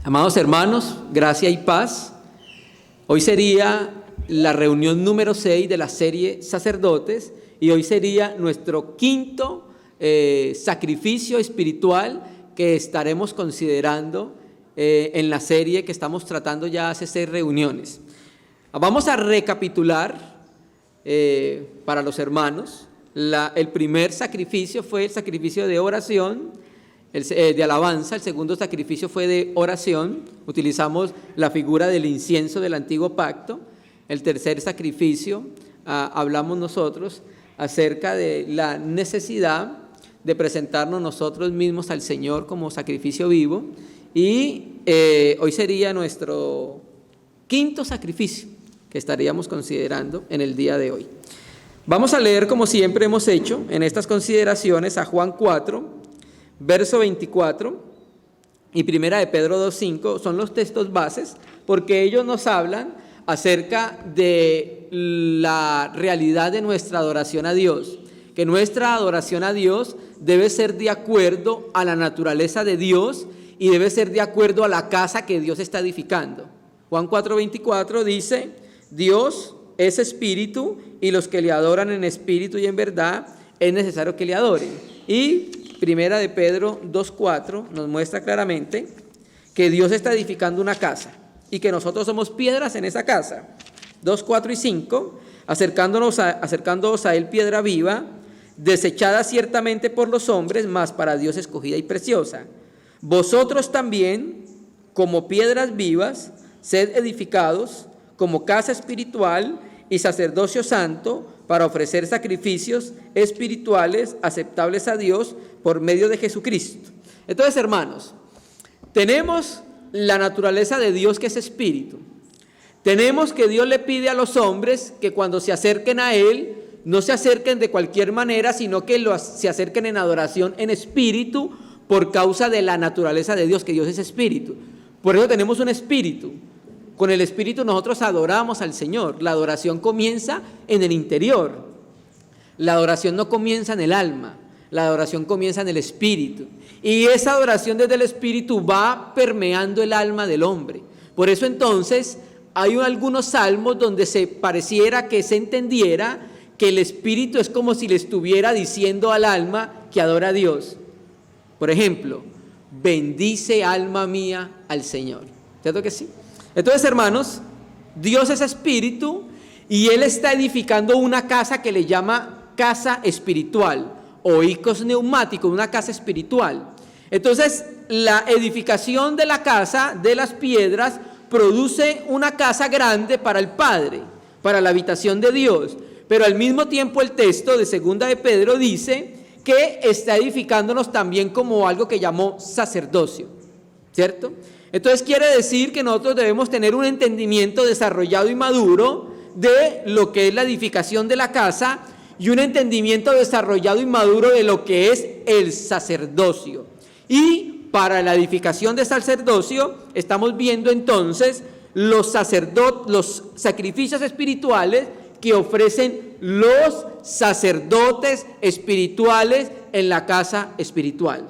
Amados hermanos, gracia y paz. Hoy sería la reunión número 6 de la serie Sacerdotes y hoy sería nuestro quinto sacrificio espiritual que estaremos considerando en la serie que estamos tratando ya hace 6 reuniones. Vamos a recapitular para los hermanos. El primer sacrificio fue el sacrificio de oración, de alabanza. El segundo sacrificio fue de oración. Utilizamos la figura del incienso del antiguo pacto. El tercer sacrificio, hablamos nosotros acerca de la necesidad de presentarnos nosotros mismos al Señor como sacrificio vivo. Y hoy sería nuestro quinto sacrificio que estaríamos considerando en el día de hoy. Vamos a leer, como siempre hemos hecho en estas consideraciones, a Juan 4, verso 24 y Primera de Pedro 2:5, son los textos bases, porque ellos nos hablan acerca de la realidad de nuestra adoración a Dios, que nuestra adoración a Dios debe ser de acuerdo a la naturaleza de Dios y debe ser de acuerdo a la casa que Dios está edificando. Juan 4:24 dice: Dios es espíritu y los que le adoran en espíritu y en verdad es necesario que le adoren. Y Primera de Pedro 2:4 nos muestra claramente que Dios está edificando una casa y que nosotros somos piedras en esa casa. 2:4 y 5, acercándonos a él piedra viva, desechada ciertamente por los hombres, mas para Dios escogida y preciosa. Vosotros también, como piedras vivas, sed edificados como casa espiritual y sacerdocio santo, para ofrecer sacrificios espirituales aceptables a Dios por medio de Jesucristo. Entonces, hermanos, tenemos la naturaleza de Dios, que es espíritu. Tenemos que Dios le pide a los hombres que cuando se acerquen a Él, no se acerquen de cualquier manera, sino que se acerquen en adoración en espíritu, por causa de la naturaleza de Dios, que Dios es espíritu. Por eso tenemos un espíritu. Con el espíritu nosotros adoramos al Señor. La adoración comienza en el interior. La adoración no comienza en el alma. La adoración comienza en el espíritu. Y esa adoración desde el espíritu va permeando el alma del hombre. Por eso entonces hay algunos salmos donde se pareciera que se entendiera que el espíritu es como si le estuviera diciendo al alma que adora a Dios. Por ejemplo, bendice alma mía al Señor. ¿Cierto que sí? Entonces, hermanos, Dios es espíritu y Él está edificando una casa que le llama casa espiritual o oikos neumático, una casa espiritual. Entonces, la edificación de la casa, de las piedras, produce una casa grande para el Padre, para la habitación de Dios. Pero al mismo tiempo el texto de Segunda de Pedro dice que está edificándonos también como algo que llamó sacerdocio, ¿cierto? Entonces quiere decir que nosotros debemos tener un entendimiento desarrollado y maduro de lo que es la edificación de la casa y un entendimiento desarrollado y maduro de lo que es el sacerdocio. Y para la edificación del sacerdocio estamos viendo entonces los sacrificios espirituales que ofrecen los sacerdotes espirituales en la casa espiritual.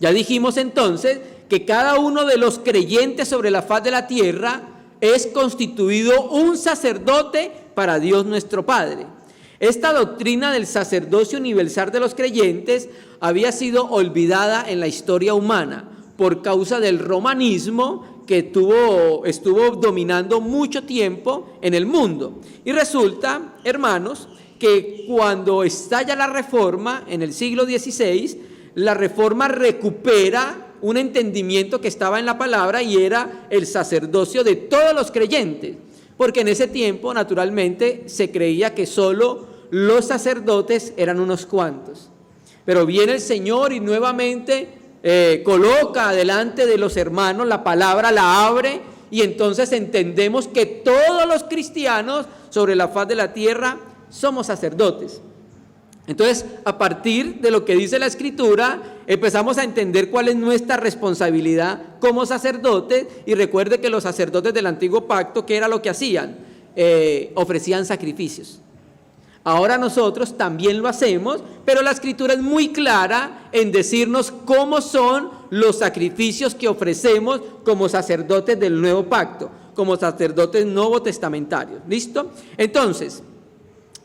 Ya dijimos entonces que cada uno de los creyentes sobre la faz de la tierra es constituido un sacerdote para Dios nuestro Padre. Esta doctrina del sacerdocio universal de los creyentes había sido olvidada en la historia humana por causa del romanismo que estuvo dominando mucho tiempo en el mundo. Y resulta, hermanos, que cuando estalla la Reforma en el siglo XVI, la Reforma recupera un entendimiento que estaba en la palabra y era el sacerdocio de todos los creyentes, porque en ese tiempo naturalmente se creía que solo los sacerdotes eran unos cuantos, pero viene el Señor y nuevamente coloca delante de los hermanos la palabra, la abre, y entonces entendemos que todos los cristianos sobre la faz de la tierra somos sacerdotes. Entonces, a partir de lo que dice la Escritura, empezamos a entender cuál es nuestra responsabilidad como sacerdotes. Y recuerde que los sacerdotes del antiguo pacto, ¿qué era lo que hacían? Ofrecían sacrificios. Ahora nosotros también lo hacemos, pero la Escritura es muy clara en decirnos cómo son los sacrificios que ofrecemos como sacerdotes del nuevo pacto, como sacerdotes nuevo testamentarios. ¿Listo? Entonces,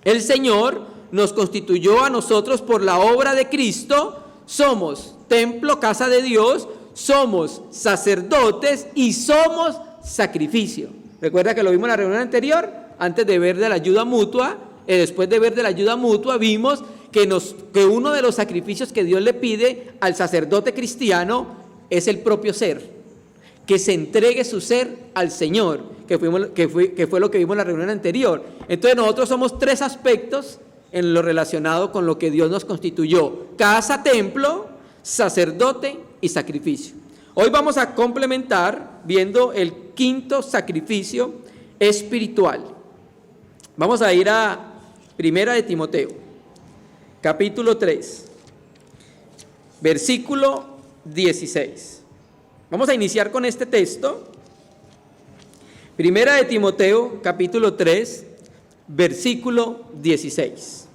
el Señor nos constituyó a nosotros por la obra de Cristo, somos templo, casa de Dios, somos sacerdotes y somos sacrificio. Recuerda que lo vimos en la reunión anterior, antes de ver de la ayuda mutua, después de ver de la ayuda mutua, vimos que uno de los sacrificios que Dios le pide al sacerdote cristiano es el propio ser, que se entregue su ser al Señor, que fue lo que vimos en la reunión anterior. Entonces nosotros somos tres aspectos en lo relacionado con lo que Dios nos constituyó: casa, templo, sacerdote y sacrificio. Hoy vamos a complementar viendo el quinto sacrificio espiritual. Vamos a ir a Primera de Timoteo, capítulo 3, versículo 16. Vamos a iniciar con este texto. Primera de Timoteo, capítulo 3, versículo 16.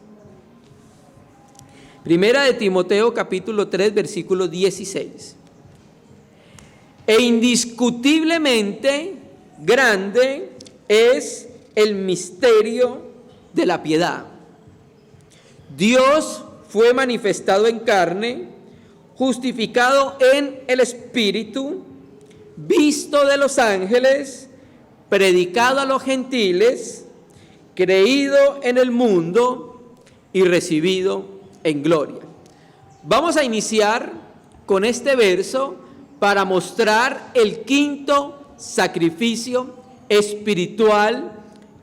Primera de Timoteo, capítulo 3, versículo 16. E indiscutiblemente grande es el misterio de la piedad. Dios fue manifestado en carne, justificado en el Espíritu, visto de los ángeles, predicado a los gentiles, creído en el mundo y recibido en gloria. Vamos a iniciar con este verso para mostrar el quinto sacrificio espiritual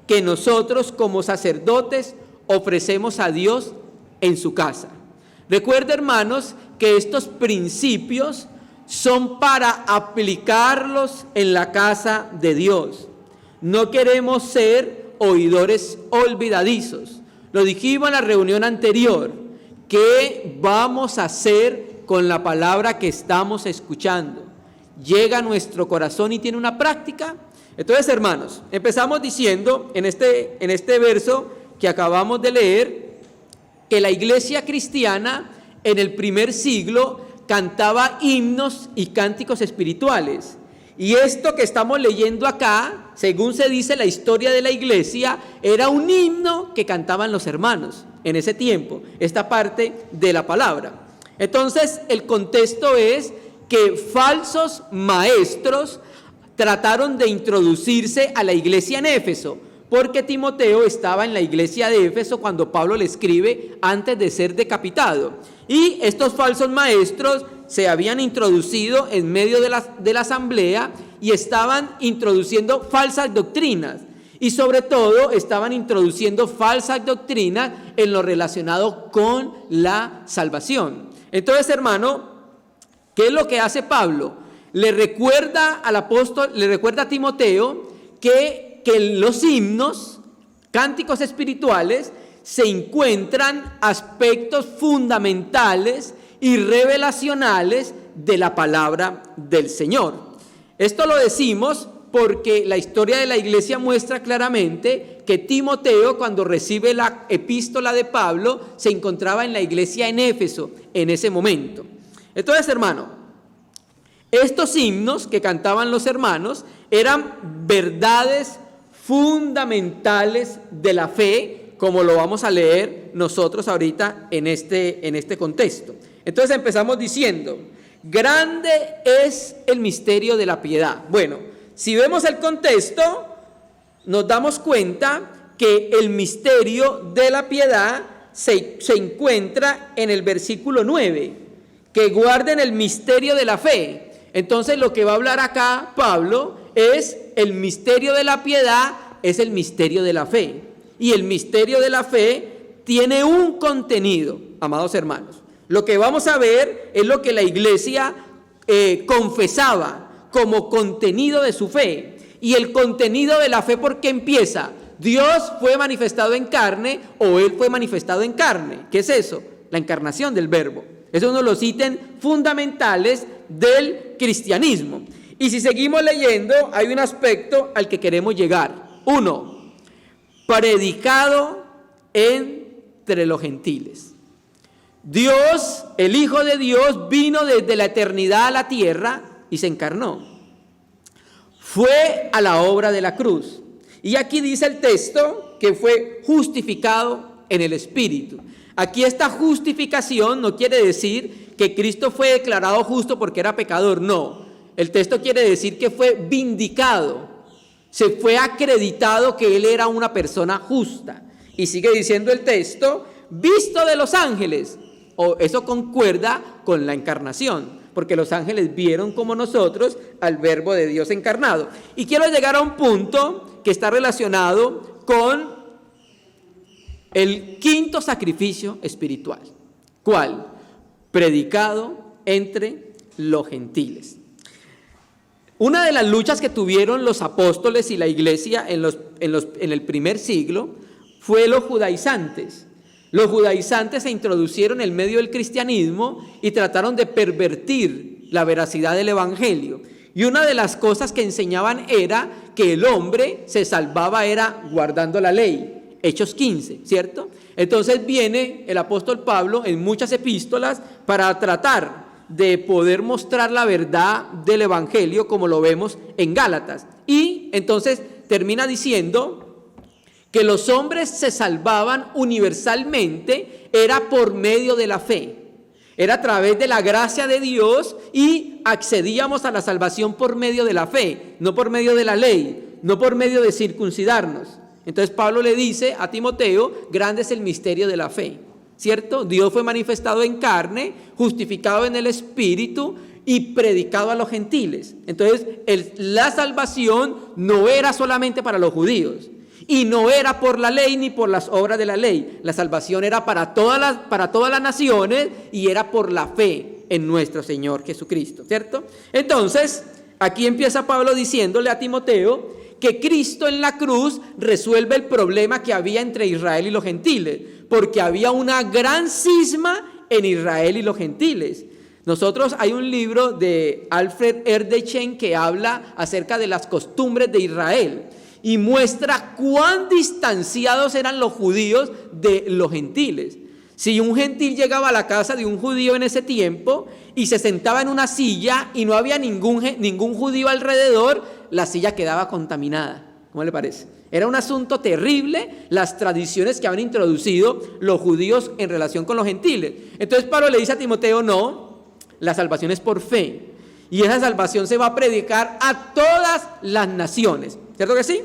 que nosotros como sacerdotes ofrecemos a Dios en su casa. Recuerda, hermanos, que estos principios son para aplicarlos en la casa de Dios. No queremos ser oidores olvidadizos. Lo dijimos en la reunión anterior. ¿Qué vamos a hacer con la palabra que estamos escuchando? ¿Llega a nuestro corazón y tiene una práctica? Entonces, hermanos, empezamos diciendo en este verso que acabamos de leer, que la iglesia cristiana en el primer siglo cantaba himnos y cánticos espirituales. Y esto que estamos leyendo acá, según se dice la historia de la iglesia, era un himno que cantaban los hermanos en ese tiempo, esta parte de la palabra. Entonces, el contexto es que falsos maestros trataron de introducirse a la iglesia en Éfeso, porque Timoteo estaba en la iglesia de Éfeso cuando Pablo le escribe antes de ser decapitado. Y estos falsos maestros se habían introducido en medio de la asamblea y estaban introduciendo falsas doctrinas. Y sobre todo estaban introduciendo falsas doctrinas en lo relacionado con la salvación. Entonces, hermano, ¿qué es lo que hace Pablo? Le recuerda al apóstol, le recuerda a Timoteo que en los himnos, cánticos espirituales, se encuentran aspectos fundamentales y revelacionales de la palabra del Señor. Esto lo decimos porque la historia de la iglesia muestra claramente que Timoteo, cuando recibe la epístola de Pablo, se encontraba en la iglesia en Éfeso en ese momento. Entonces, hermano, estos himnos que cantaban los hermanos eran verdades fundamentales de la fe, como lo vamos a leer nosotros ahorita en este contexto. Entonces empezamos diciendo, grande es el misterio de la piedad. Bueno, si vemos el contexto, nos damos cuenta que el misterio de la piedad se encuentra en el versículo 9, que guarden el misterio de la fe. Entonces lo que va a hablar acá Pablo es el misterio de la piedad, es el misterio de la fe. Y el misterio de la fe tiene un contenido, amados hermanos. Lo que vamos a ver es lo que la iglesia confesaba como contenido de su fe. Y el contenido de la fe, ¿por qué empieza? Dios fue manifestado en carne o Él fue manifestado en carne. ¿Qué es eso? La encarnación del verbo. Es uno de los ítems fundamentales del cristianismo. Y si seguimos leyendo, hay un aspecto al que queremos llegar. 1. Predicado entre los gentiles. Dios, el Hijo de Dios, vino desde la eternidad a la tierra y se encarnó. Fue a la obra de la cruz. Y aquí dice el texto que fue justificado en el Espíritu. Aquí esta justificación no quiere decir que Cristo fue declarado justo porque era pecador, no. El texto quiere decir que fue vindicado, se fue acreditado que Él era una persona justa. Y sigue diciendo el texto, visto de los ángeles. Eso concuerda con la encarnación, porque los ángeles vieron como nosotros al Verbo de Dios encarnado. Y quiero llegar a un punto que está relacionado con el quinto sacrificio espiritual. ¿Cuál? Predicado entre los gentiles. Una de las luchas que tuvieron los apóstoles y la iglesia en el primer siglo fue los judaizantes. Los judaizantes se introducieron en medio del cristianismo y trataron de pervertir la veracidad del evangelio. Y una de las cosas que enseñaban era que el hombre se salvaba era guardando la ley. Hechos 15, ¿cierto? Entonces viene el apóstol Pablo en muchas epístolas para tratar de poder mostrar la verdad del evangelio como lo vemos en Gálatas. Y entonces termina diciendo que los hombres se salvaban universalmente era por medio de la fe. Era a través de la gracia de Dios y accedíamos a la salvación por medio de la fe, no por medio de la ley, no por medio de circuncidarnos. Entonces Pablo le dice a Timoteo, grande es el misterio de la fe, ¿cierto? Dios fue manifestado en carne, justificado en el Espíritu y predicado a los gentiles. Entonces la salvación no era solamente para los judíos y no era por la ley ni por las obras de la ley. La salvación era para todas las naciones y era por la fe en nuestro Señor Jesucristo, ¿cierto? Entonces aquí empieza Pablo diciéndole a Timoteo que Cristo en la cruz resuelve el problema que había entre Israel y los gentiles, porque había una gran cisma en Israel y los gentiles. Nosotros hay un libro de Alfred Erdős que habla acerca de las costumbres de Israel y muestra cuán distanciados eran los judíos de los gentiles. Si un gentil llegaba a la casa de un judío en ese tiempo y se sentaba en una silla y no había ningún judío alrededor, la silla quedaba contaminada. ¿Cómo le parece? Era un asunto terrible las tradiciones que habían introducido los judíos en relación con los gentiles. Entonces Pablo le dice a Timoteo, no, la salvación es por fe. Y esa salvación se va a predicar a todas las naciones. ¿Cierto que sí?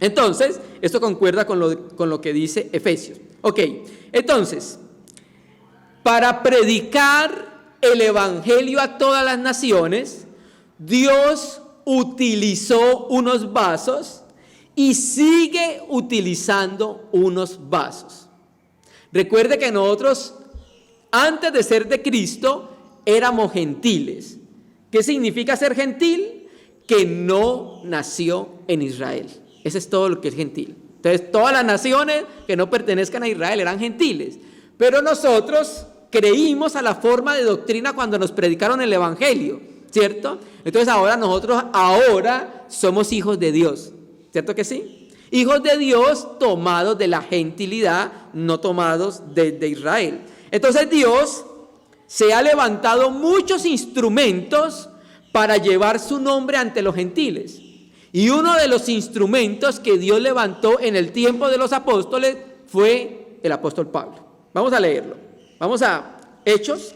Entonces, esto concuerda con lo que dice Efesios. Ok, entonces, para predicar el evangelio a todas las naciones, Dios utilizó unos vasos y sigue utilizando unos vasos. Recuerde que nosotros, antes de ser de Cristo, éramos gentiles. ¿Qué significa ser gentil? Que no nació en Israel. Eso es todo lo que es gentil. Entonces, todas las naciones que no pertenezcan a Israel eran gentiles. Pero nosotros creímos a la forma de doctrina cuando nos predicaron el evangelio, ¿cierto? Entonces, nosotros somos hijos de Dios, ¿cierto que sí? Hijos de Dios tomados de la gentilidad, no tomados de Israel. Entonces, Dios se ha levantado muchos instrumentos para llevar su nombre ante los gentiles. Y uno de los instrumentos que Dios levantó en el tiempo de los apóstoles fue el apóstol Pablo. Vamos a leerlo. Vamos a Hechos,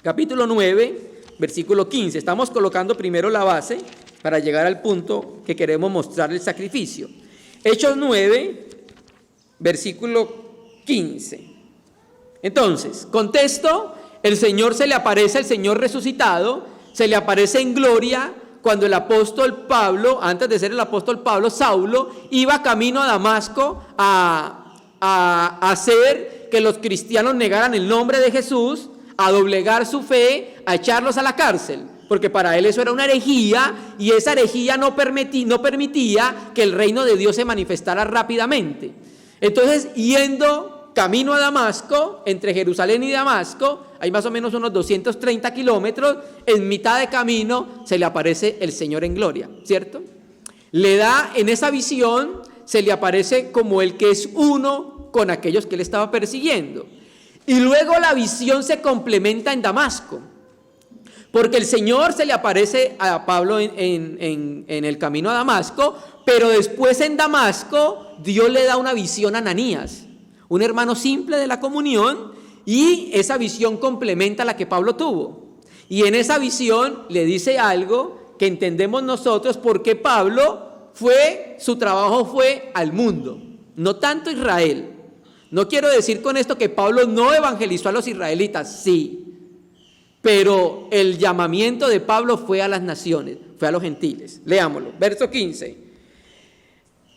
capítulo 9, versículo 15. Estamos colocando primero la base para llegar al punto que queremos mostrar el sacrificio. Hechos 9, versículo 15. Entonces, contexto, el Señor se le aparece, el Señor resucitado, se le aparece en gloria cuando el apóstol Pablo, antes de ser el apóstol Pablo, Saulo, iba camino a Damasco a hacer que los cristianos negaran el nombre de Jesús, a doblegar su fe, a echarlos a la cárcel, porque para él eso era una herejía y esa herejía no permitía que el reino de Dios se manifestara rápidamente. Entonces, yendo camino a Damasco, entre Jerusalén y Damasco, hay más o menos unos 230 kilómetros, en mitad de camino se le aparece el Señor en gloria, ¿cierto? Le da, en esa visión, se le aparece como el que es uno con aquellos que él estaba persiguiendo. Y luego la visión se complementa en Damasco, porque el Señor se le aparece a Pablo en el camino a Damasco, pero después en Damasco Dios le da una visión a Ananías, un hermano simple de la comunión, y esa visión complementa la que Pablo tuvo. Y en esa visión le dice algo que entendemos nosotros, porque Pablo su trabajo fue al mundo, no tanto a Israel. No quiero decir con esto que Pablo no evangelizó a los israelitas, sí. Pero el llamamiento de Pablo fue a las naciones, fue a los gentiles. Leámoslo, verso 15.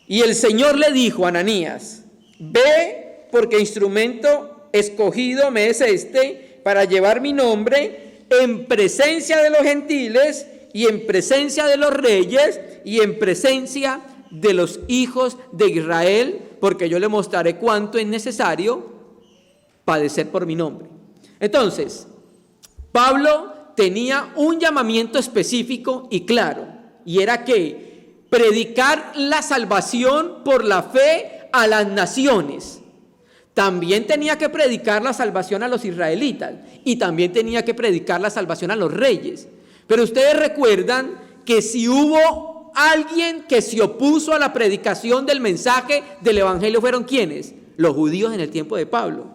Y el Señor le dijo a Ananías: ve, porque instrumento escogido me es este para llevar mi nombre en presencia de los gentiles y en presencia de los reyes y en presencia de los hijos de Israel, porque yo le mostraré cuánto es necesario padecer por mi nombre. Entonces, Pablo tenía un llamamiento específico y claro, y era que predicar la salvación por la fe a las naciones. También tenía que predicar la salvación a los israelitas y también tenía que predicar la salvación a los reyes. Pero ustedes recuerdan que si hubo alguien que se opuso a la predicación del mensaje del evangelio, ¿fueron quiénes? Los judíos en el tiempo de Pablo.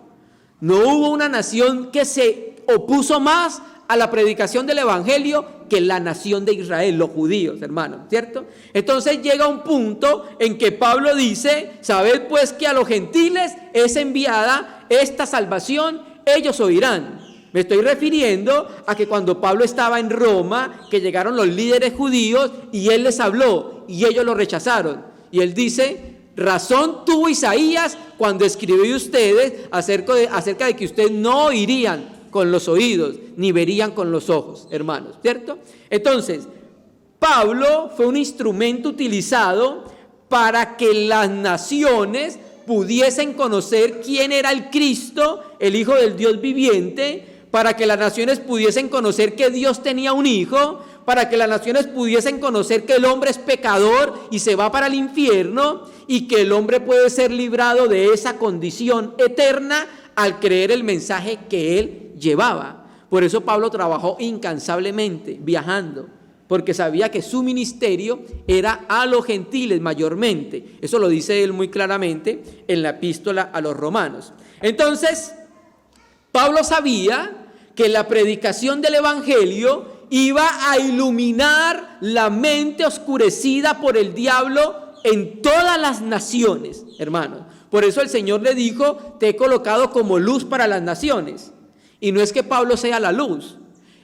No hubo una nación que se opuso más a la predicación del evangelio que la nación de Israel, los judíos, hermanos, ¿cierto? Entonces llega un punto en que Pablo dice: sabed pues que a los gentiles es enviada esta salvación, ellos oirán. Me estoy refiriendo a que cuando Pablo estaba en Roma, que llegaron los líderes judíos y él les habló y ellos lo rechazaron. Y él dice: razón tuvo Isaías cuando escribió ustedes acerca de que ustedes no oirían con los oídos, ni verían con los ojos, hermanos, ¿cierto? Entonces, Pablo fue un instrumento utilizado para que las naciones pudiesen conocer quién era el Cristo, el Hijo del Dios viviente, para que las naciones pudiesen conocer que Dios tenía un hijo, para que las naciones pudiesen conocer que el hombre es pecador y se va para el infierno, y que el hombre puede ser librado de esa condición eterna al creer el mensaje que él llevaba. Por eso Pablo trabajó incansablemente, viajando, porque sabía que su ministerio era a los gentiles mayormente. Eso lo dice él muy claramente en la epístola a los romanos. Entonces, Pablo sabía que la predicación del evangelio iba a iluminar la mente oscurecida por el diablo en todas las naciones, hermanos. Por eso el Señor le dijo: te he colocado como luz para las naciones. Y no es que Pablo sea la luz,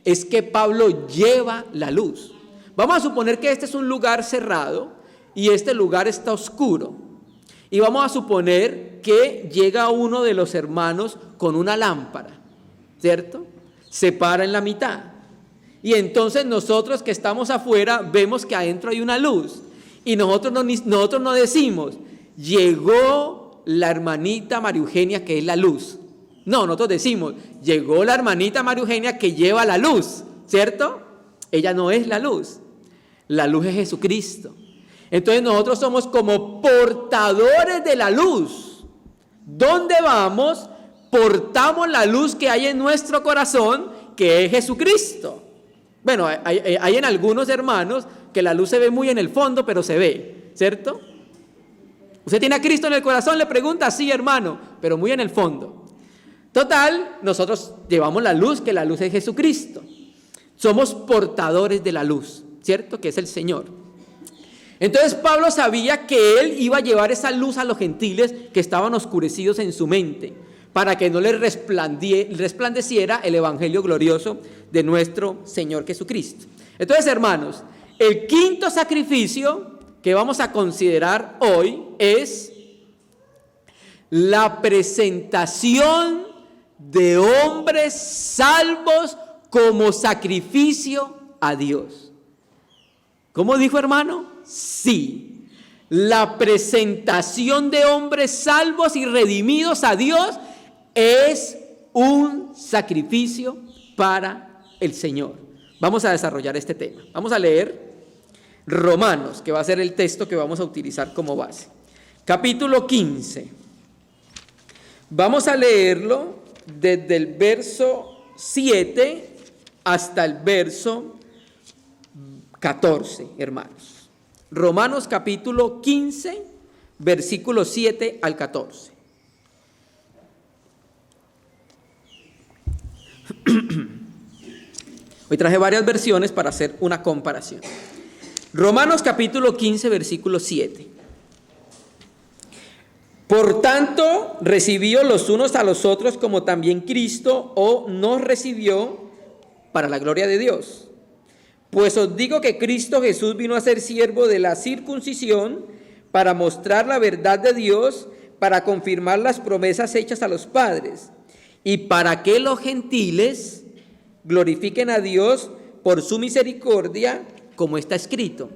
es que Pablo lleva la luz. Vamos a suponer que este es un lugar cerrado y este lugar está oscuro. Y vamos a suponer que llega uno de los hermanos con una lámpara, ¿cierto? Se para en la mitad. Y entonces nosotros que estamos afuera vemos que adentro hay una luz. Y nosotros no decimos: llegó la hermanita María Eugenia, que es la luz. No, nosotros decimos: llegó la hermanita María Eugenia que lleva la luz, ¿cierto? Ella no es la luz es Jesucristo. Entonces nosotros somos como portadores de la luz. ¿Dónde vamos? Portamos la luz que hay en nuestro corazón, que es Jesucristo. Bueno, hay en algunos hermanos que la luz se ve muy en el fondo, pero se ve, ¿cierto? ¿Usted tiene a Cristo en el corazón? Le pregunta: sí, hermano, pero muy en el fondo. Total, nosotros llevamos la luz, que la luz es Jesucristo. Somos portadores de la luz, ¿cierto? Que es el Señor. Entonces Pablo sabía que él iba a llevar esa luz a los gentiles que estaban oscurecidos en su mente, para que no les resplandeciera el evangelio glorioso de nuestro Señor Jesucristo. Entonces, hermanos, el quinto sacrificio que vamos a considerar hoy es la presentación de hombres salvos como sacrificio a Dios. ¿Cómo dijo, hermano? Sí, la presentación de hombres salvos y redimidos a Dios es un sacrificio para el Señor. Vamos a desarrollar este tema. Vamos a leer Romanos, que va a ser el texto que vamos a utilizar como base. Capítulo 15. Vamos a leerlo desde el verso 7 hasta el verso 14, hermanos. Romanos capítulo 15, versículos 7 al 14. Hoy traje varias versiones para hacer una comparación. Romanos capítulo 15, versículo 7. Por tanto, recibió los unos a los otros como también Cristo nos recibió para la gloria de Dios. Pues os digo que Cristo Jesús vino a ser siervo de la circuncisión para mostrar la verdad de Dios, para confirmar las promesas hechas a los padres, y para que los gentiles glorifiquen a Dios por su misericordia, como está escrito.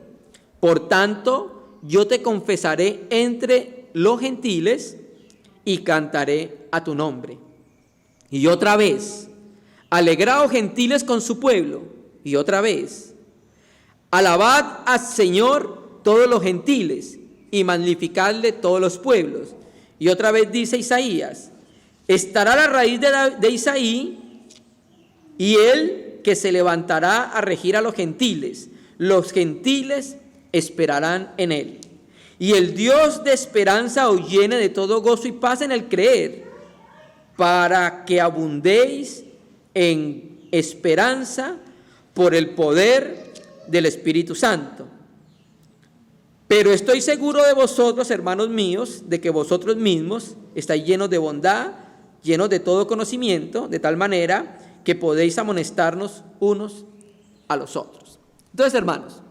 Por tanto, yo te confesaré entre los gentiles y cantaré a tu nombre. Y otra vez, alegraos gentiles con su pueblo. Y otra vez, alabad al Señor todos los gentiles y magnificadle todos los pueblos. Y otra vez dice Isaías, estará la raíz de Isaí y él que se levantará a regir a los gentiles esperarán en él. Y el Dios de esperanza os llene de todo gozo y paz en el creer, para que abundéis en esperanza por el poder del Espíritu Santo. Pero estoy seguro de vosotros, hermanos míos, de que vosotros mismos estáis llenos de bondad, llenos de todo conocimiento, de tal manera que podéis amonestarnos unos a los otros. Entonces, hermanos,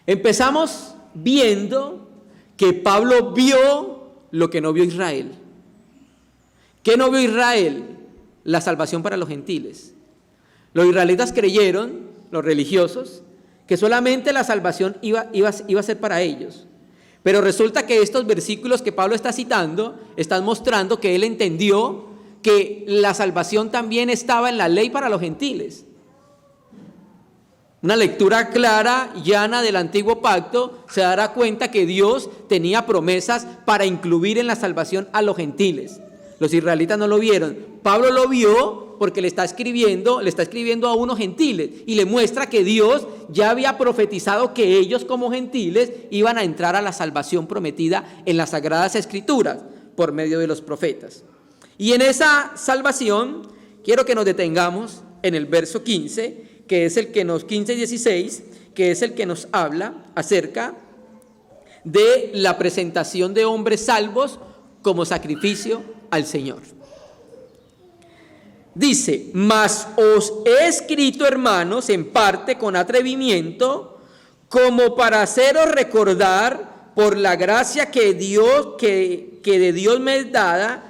empezamos viendo que Pablo vio lo que no vio Israel. ¿Qué no vio Israel? La salvación para los gentiles. Los israelitas creyeron, los religiosos, que solamente la salvación iba a ser para ellos. Pero resulta que estos versículos que Pablo está citando están mostrando que él entendió que la salvación también estaba en la ley para los gentiles. Una lectura clara, llana del antiguo pacto, se dará cuenta que Dios tenía promesas para incluir en la salvación a los gentiles. Los israelitas no lo vieron. Pablo lo vio porque le está escribiendo a unos gentiles y le muestra que Dios ya había profetizado que ellos como gentiles iban a entrar a la salvación prometida en las Sagradas Escrituras por medio de los profetas. Y en esa salvación quiero que nos detengamos en el verso 15, que es el que nos 15 y 16, que es el que nos habla acerca de la presentación de hombres salvos como sacrificio al Señor. Dice, mas os he escrito, hermanos, en parte con atrevimiento, como para haceros recordar por la gracia que de Dios me es dada,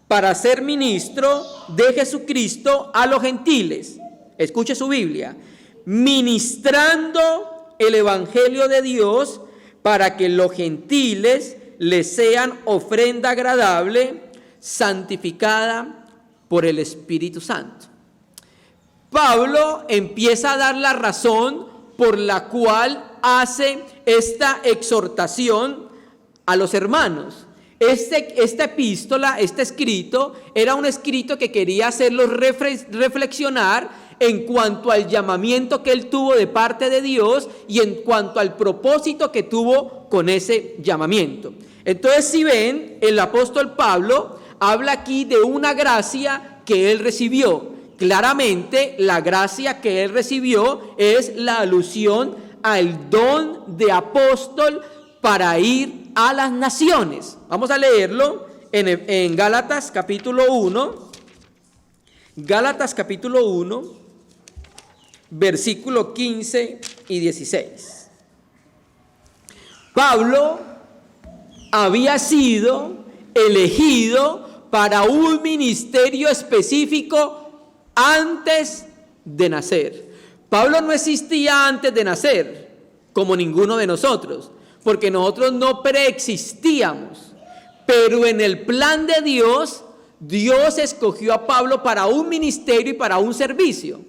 para ser ministro de Jesucristo a los gentiles. Escuche su Biblia. Ministrando el evangelio de Dios para que los gentiles les sean ofrenda agradable, santificada por el Espíritu Santo. Pablo empieza a dar la razón por la cual hace esta exhortación a los hermanos. Esta epístola, este escrito, era un escrito que quería hacerlos reflexionar en cuanto al llamamiento que él tuvo de parte de Dios y en cuanto al propósito que tuvo con ese llamamiento. Entonces, si ven, el apóstol Pablo habla aquí de una gracia que él recibió. Claramente, la gracia que él recibió es la alusión al don de apóstol para ir a las naciones. Vamos a leerlo en Gálatas capítulo 1. Gálatas capítulo 1, versículo 15 y 16. Pablo había sido elegido para un ministerio específico antes de nacer. Pablo no existía antes de nacer, como ninguno de nosotros, porque nosotros no preexistíamos. Pero en el plan de Dios, Dios escogió a Pablo para un ministerio y para un servicio.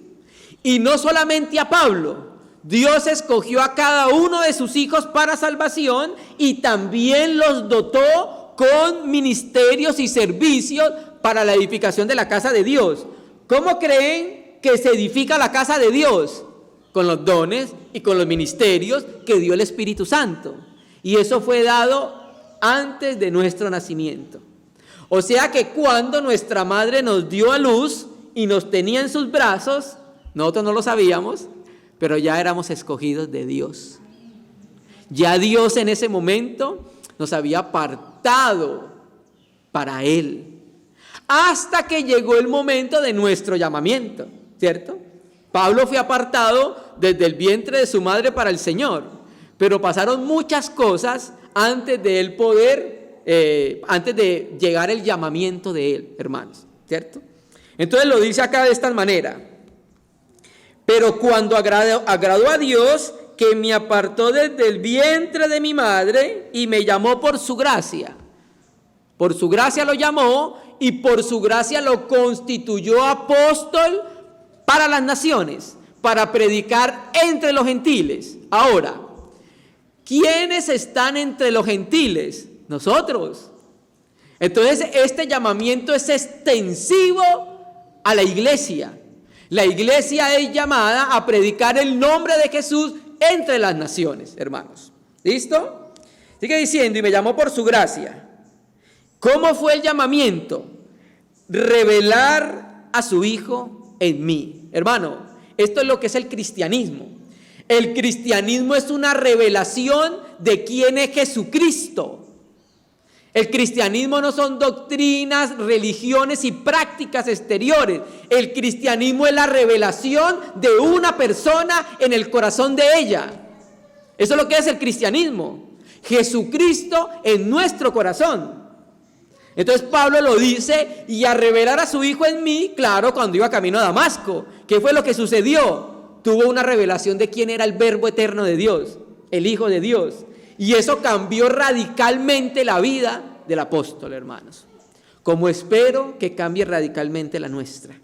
Y no solamente a Pablo, Dios escogió a cada uno de sus hijos para salvación y también los dotó con ministerios y servicios para la edificación de la casa de Dios. ¿Cómo creen que se edifica la casa de Dios? Con los dones y con los ministerios que dio el Espíritu Santo. Y eso fue dado antes de nuestro nacimiento. O sea que cuando nuestra madre nos dio a luz y nos tenía en sus brazos, nosotros no lo sabíamos, pero ya éramos escogidos de Dios. Ya Dios en ese momento nos había apartado para Él. Hasta que llegó el momento de nuestro llamamiento, ¿cierto? Pablo fue apartado desde el vientre de su madre para el Señor, pero pasaron muchas cosas antes de él poder, antes de llegar el llamamiento de él, hermanos, ¿cierto? Entonces lo dice acá de esta manera: pero cuando agradó a Dios, que me apartó desde el vientre de mi madre y me llamó por su gracia. Por su gracia lo llamó y por su gracia lo constituyó apóstol para las naciones, para predicar entre los gentiles. Ahora, ¿quiénes están entre los gentiles? Nosotros. Entonces, este llamamiento es extensivo a la iglesia. La iglesia es llamada a predicar el nombre de Jesús entre las naciones, hermanos. ¿Listo? Sigue diciendo, y me llamó por su gracia. ¿Cómo fue el llamamiento? Revelar a su Hijo en mí. Hermano, esto es lo que es el cristianismo. El cristianismo es una revelación de quién es Jesucristo. El cristianismo no son doctrinas, religiones y prácticas exteriores. El cristianismo es la revelación de una persona en el corazón de ella. Eso es lo que es el cristianismo. Jesucristo en nuestro corazón. Entonces Pablo lo dice, y a revelar a su Hijo en mí, claro, cuando iba camino a Damasco. ¿Qué fue lo que sucedió? Tuvo una revelación de quién era el Verbo eterno de Dios, el Hijo de Dios. Y eso cambió radicalmente la vida del apóstol, hermanos. Como espero que cambie radicalmente la nuestra.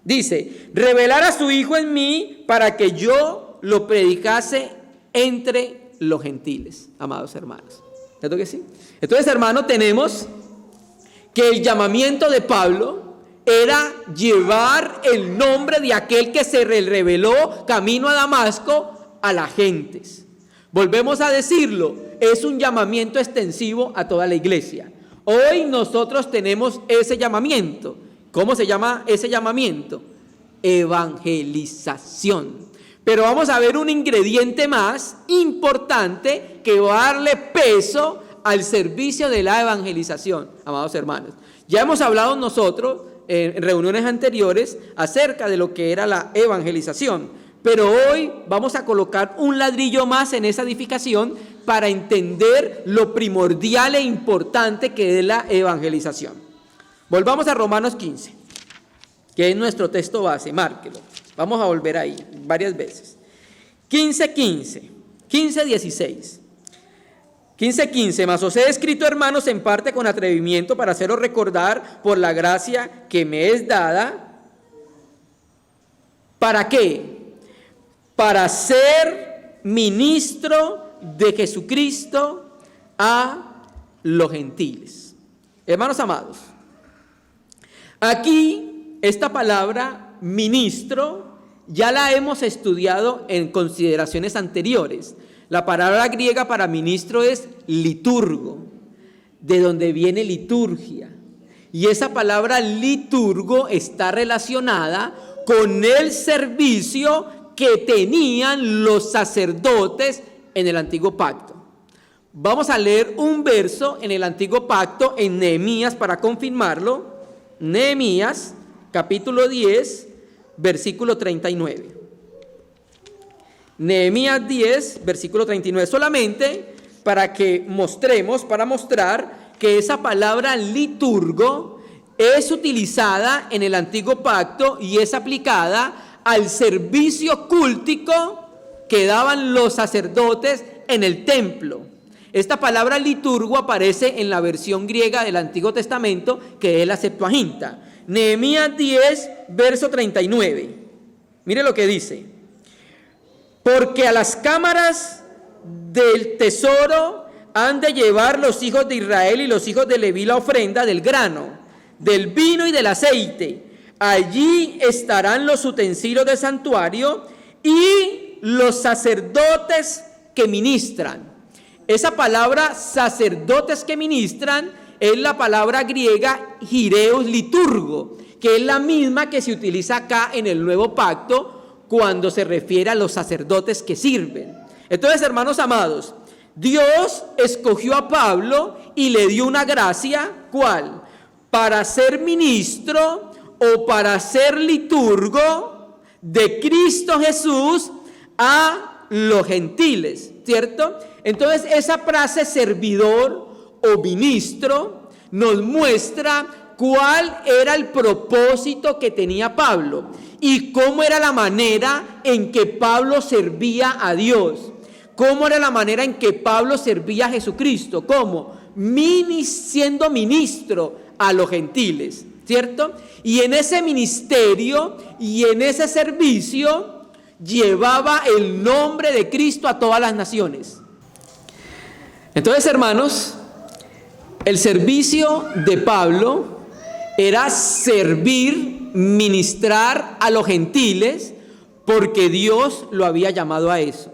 Dice, revelar a su Hijo en mí para que yo lo predicase entre los gentiles, amados hermanos. ¿Cierto que sí? Entonces, hermanos, tenemos que el llamamiento de Pablo era llevar el nombre de aquel que se reveló camino a Damasco a las gentes. Volvemos a decirlo, es un llamamiento extensivo a toda la iglesia. Hoy nosotros tenemos ese llamamiento. ¿Cómo se llama ese llamamiento? Evangelización. Pero vamos a ver un ingrediente más importante que va a darle peso al servicio de la evangelización, amados hermanos. Ya hemos hablado nosotros en reuniones anteriores acerca de lo que era la evangelización, pero hoy vamos a colocar un ladrillo más en esa edificación para entender lo primordial e importante que es la evangelización. Volvamos a Romanos 15, que es nuestro texto base, márquelo. Vamos a volver ahí varias veces. 15:16. 15:15, mas os he escrito, hermanos, en parte con atrevimiento, para haceros recordar por la gracia que me es dada. ¿Para qué? Para ser ministro de Jesucristo a los gentiles. Hermanos amados, aquí esta palabra ministro ya la hemos estudiado en consideraciones anteriores. La palabra griega para ministro es liturgo, de donde viene liturgia. Y esa palabra liturgo está relacionada con el servicio que tenían los sacerdotes en el Antiguo Pacto. Vamos a leer un verso en el Antiguo Pacto, en Nehemías, para confirmarlo. Nehemías, capítulo 10, versículo 39. Nehemías 10, versículo 39, solamente para que para mostrar que esa palabra liturgo es utilizada en el Antiguo Pacto y es aplicada al servicio cultico que daban los sacerdotes en el templo. Esta palabra liturgo aparece en la versión griega del Antiguo Testamento, que es la Septuaginta. Nehemías 10, verso 39. Mire lo que dice. Porque a las cámaras del tesoro han de llevar los hijos de Israel y los hijos de Leví la ofrenda del grano, del vino y del aceite. Allí estarán los utensilios del santuario y los sacerdotes que ministran. Esa palabra sacerdotes que ministran es la palabra griega gireos liturgo, que es la misma que se utiliza acá en el Nuevo Pacto cuando se refiere a los sacerdotes que sirven. Entonces, hermanos amados, Dios escogió a Pablo y le dio una gracia, ¿cuál? Para ser ministro o para ser liturgo de Cristo Jesús a los gentiles, ¿cierto? Entonces esa frase servidor o ministro nos muestra cuál era el propósito que tenía Pablo y cómo era la manera en que Pablo servía a Dios, cómo era la manera en que Pablo servía a Jesucristo, cómo siendo ministro a los gentiles, ¿cierto? Y en ese ministerio y en ese servicio llevaba el nombre de Cristo a todas las naciones. Entonces, hermanos, el servicio de Pablo era servir, ministrar a los gentiles, porque Dios lo había llamado a eso.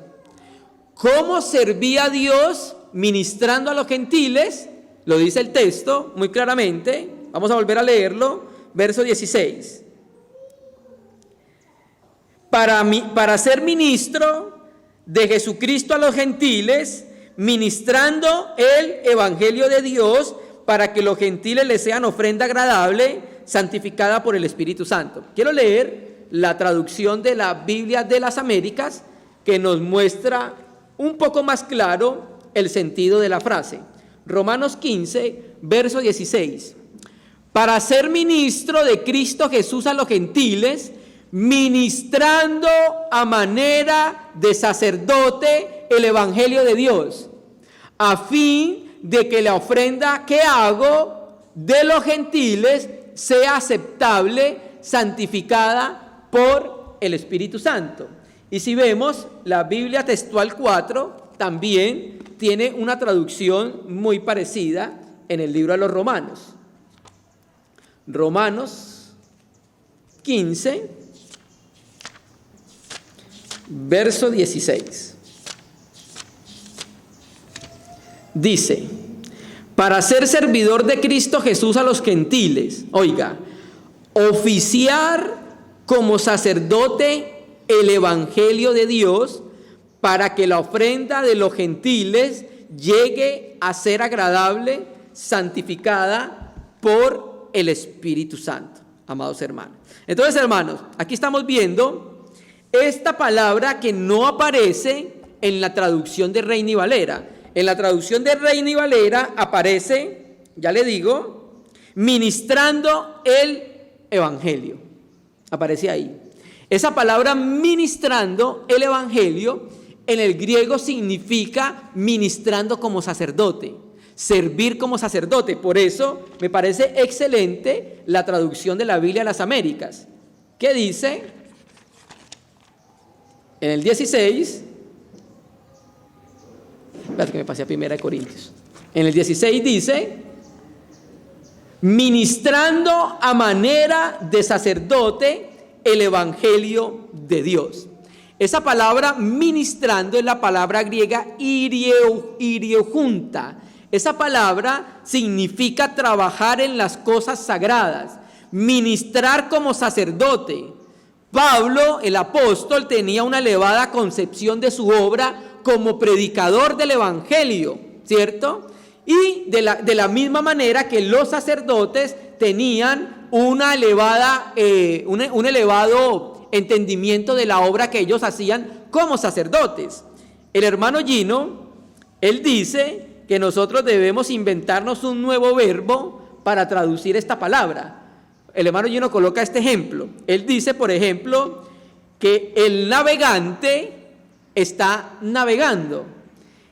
¿Cómo servía a Dios ministrando a los gentiles? Lo dice el texto muy claramente. Vamos a volver a leerlo, verso 16. Para ser ministro de Jesucristo a los gentiles, ministrando el evangelio de Dios, para que los gentiles les sean ofrenda agradable, santificada por el Espíritu Santo. Quiero leer la traducción de la Biblia de las Américas, que nos muestra un poco más claro el sentido de la frase. Romanos 15, verso 16. Para ser ministro de Cristo Jesús a los gentiles, ministrando a manera de sacerdote el evangelio de Dios, a fin de que la ofrenda que hago de los gentiles sea aceptable, santificada por el Espíritu Santo. Y si vemos la Biblia textual 4, también tiene una traducción muy parecida en el libro de los Romanos. Romanos 15, verso 16. Dice: para ser servidor de Cristo Jesús a los gentiles, oiga, oficiar como sacerdote el evangelio de Dios, para que la ofrenda de los gentiles llegue a ser agradable, santificada por el Espíritu Santo, amados hermanos. Entonces, hermanos, aquí estamos viendo esta palabra que no aparece en la traducción de Reina y Valera. En la traducción de Reina y Valera aparece, ya le digo, ministrando el evangelio. Aparece ahí. Esa palabra ministrando el evangelio en el griego significa ministrando como sacerdote, servir como sacerdote. Por eso me parece excelente la traducción de la Biblia de las Américas, que dice en el 16, espérate que me pasé a 1 Corintios, en el 16 dice: ministrando a manera de sacerdote el evangelio de Dios. Esa palabra ministrando es la palabra griega iriojunta. Esa palabra significa trabajar en las cosas sagradas, ministrar como sacerdote. Pablo, el apóstol, tenía una elevada concepción de su obra como predicador del evangelio, ¿cierto? Y de la misma manera que los sacerdotes tenían un elevado entendimiento de la obra que ellos hacían como sacerdotes. El hermano Gino, él dice que nosotros debemos inventarnos un nuevo verbo para traducir esta palabra. El hermano Gino coloca este ejemplo. Él dice, por ejemplo, que el navegante está navegando.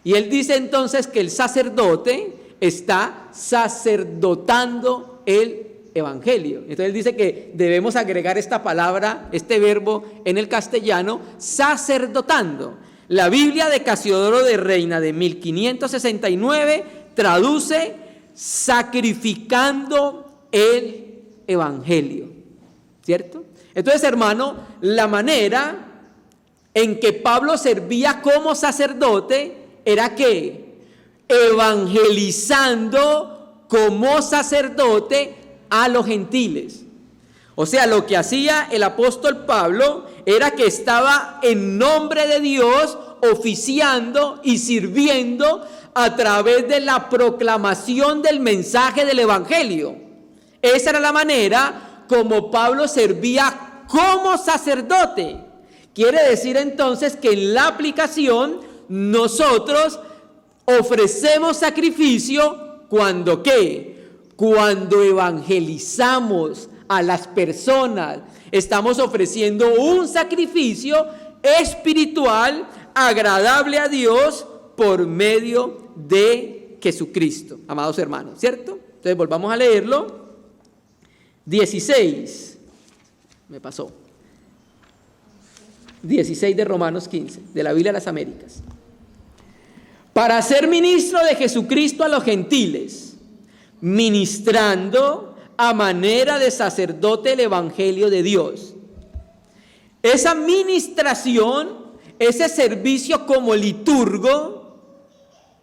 Y él dice entonces que el sacerdote está sacerdotando el evangelio. Entonces él dice que debemos agregar esta palabra, este verbo en el castellano, sacerdotando. La Biblia de Casiodoro de Reina de 1569 traduce sacrificando el evangelio, ¿cierto? Entonces, hermano, la manera en que Pablo servía como sacerdote era que evangelizando como sacerdote a los gentiles. O sea, lo que hacía el apóstol Pablo era que estaba en nombre de Dios oficiando y sirviendo a través de la proclamación del mensaje del evangelio. Esa era la manera como Pablo servía como sacerdote. Quiere decir entonces que en la aplicación nosotros ofrecemos sacrificio cuando ¿qué? Cuando evangelizamos a las personas. Estamos ofreciendo un sacrificio espiritual agradable a Dios por medio de Jesucristo, amados hermanos, ¿cierto? Entonces volvamos a leerlo. 16, me pasó. 16 de Romanos 15, de la Biblia de las Américas. Para ser ministro de Jesucristo a los gentiles, ministrando a manera de sacerdote el evangelio de Dios. Esa ministración, ese servicio como liturgo,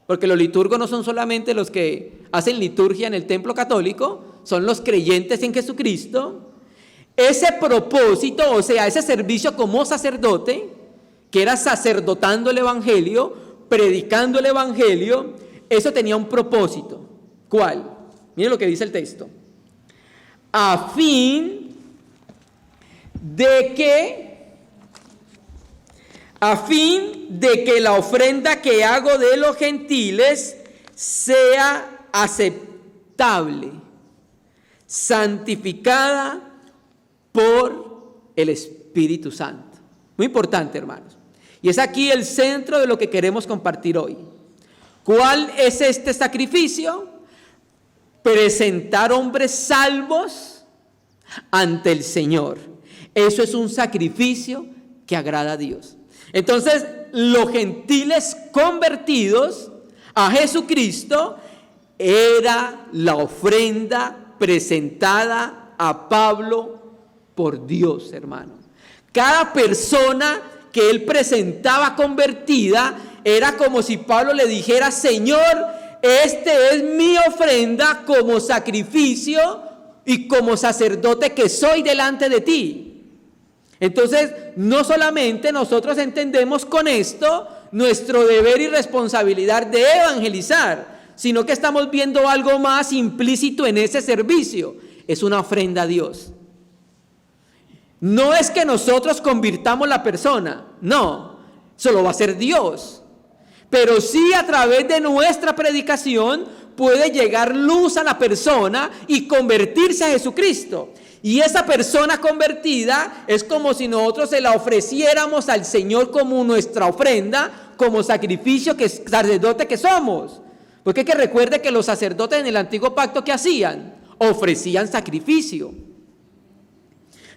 porque los liturgos no son solamente los que hacen liturgia en el templo católico, son los creyentes en Jesucristo. Ese propósito, o sea, ese servicio como sacerdote, que era sacerdotando el evangelio, predicando el evangelio, eso tenía un propósito. ¿Cuál? Miren lo que dice el texto. A fin de que la ofrenda que hago de los gentiles sea aceptable, santificada por el Espíritu Santo. Muy importante, hermanos. Y es aquí el centro de lo que queremos compartir hoy. ¿Cuál es este sacrificio? Presentar hombres salvos ante el Señor. Eso es un sacrificio que agrada a Dios. Entonces, los gentiles convertidos a Jesucristo era la ofrenda presentada a Pablo por Dios, hermano. Cada persona que él presentaba convertida era como si Pablo le dijera: Señor, este es mi ofrenda como sacrificio y como sacerdote que soy delante de ti. Entonces, no solamente nosotros entendemos con esto nuestro deber y responsabilidad de evangelizar, sino que estamos viendo algo más implícito en ese servicio. Es una ofrenda a Dios. No es que nosotros convirtamos la persona, no, eso lo va a hacer Dios. Pero sí, a través de nuestra predicación puede llegar luz a la persona y convertirse a Jesucristo. Y esa persona convertida es como si nosotros se la ofreciéramos al Señor como nuestra ofrenda, como sacrificio que sacerdote que somos. Porque que recuerde que los sacerdotes en el antiguo pacto, ¿qué hacían? Ofrecían sacrificio.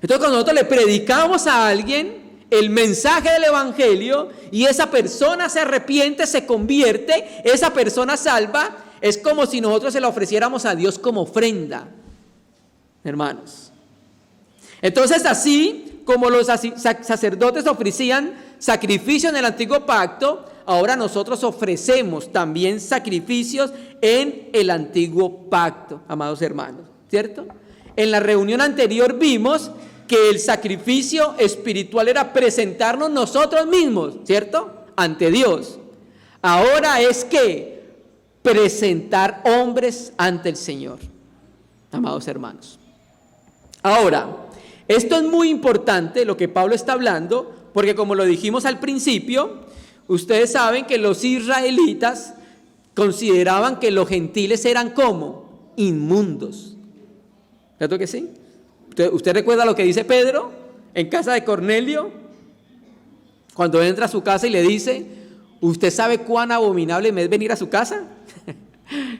Entonces, cuando nosotros le predicamos a alguien el mensaje del evangelio y esa persona se arrepiente, se convierte, esa persona salva, es como si nosotros se la ofreciéramos a Dios como ofrenda, hermanos. Entonces, así como los sacerdotes ofrecían sacrificio en el antiguo pacto, ahora nosotros ofrecemos también sacrificios en el antiguo pacto, amados hermanos, ¿cierto? En la reunión anterior vimos que el sacrificio espiritual era presentarnos nosotros mismos, ¿cierto? Ante Dios. Ahora es que presentar hombres ante el Señor, amados hermanos. Ahora, esto es muy importante lo que Pablo está hablando, porque como lo dijimos al principio, ustedes saben que los israelitas consideraban que los gentiles eran como inmundos. ¿Cierto que sí? ¿Usted recuerda lo que dice Pedro en casa de Cornelio? Cuando entra a su casa y le dice: ¿usted sabe cuán abominable me es venir a su casa?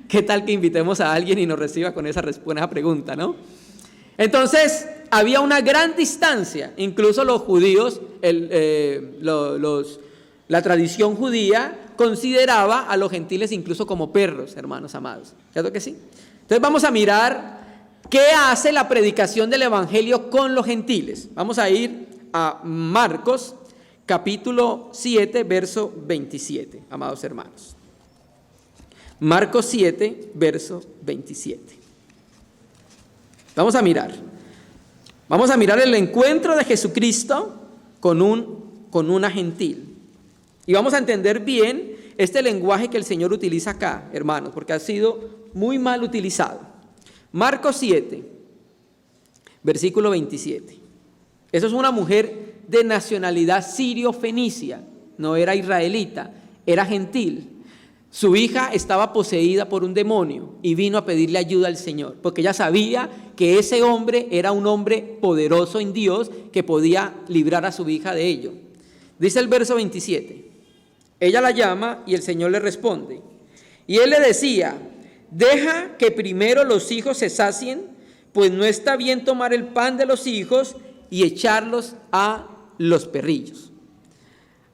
¿Qué tal que invitemos a alguien y nos reciba con esa pregunta, no? Entonces, había una gran distancia. Incluso los judíos, la tradición judía consideraba a los gentiles incluso como perros, hermanos amados. ¿Cierto que sí? Entonces vamos a mirar ¿Qué hace la predicación del evangelio con los gentiles? Vamos a ir a Marcos, capítulo 7, verso 27, amados hermanos. Marcos 7, verso 27. Vamos a mirar el encuentro de Jesucristo con una gentil. Y vamos a entender bien este lenguaje que el Señor utiliza acá, hermanos, porque ha sido muy mal utilizado. Marcos 7, versículo 27. Eso es una mujer de nacionalidad sirio-fenicia, no era israelita, era gentil. Su hija estaba poseída por un demonio y vino a pedirle ayuda al Señor, porque ella sabía que ese hombre era un hombre poderoso en Dios que podía librar a su hija de ello. Dice el verso 27, ella la llama y el Señor le responde. Y él le decía, deja que primero los hijos se sacien, pues no está bien tomar el pan de los hijos y echarlos a los perrillos.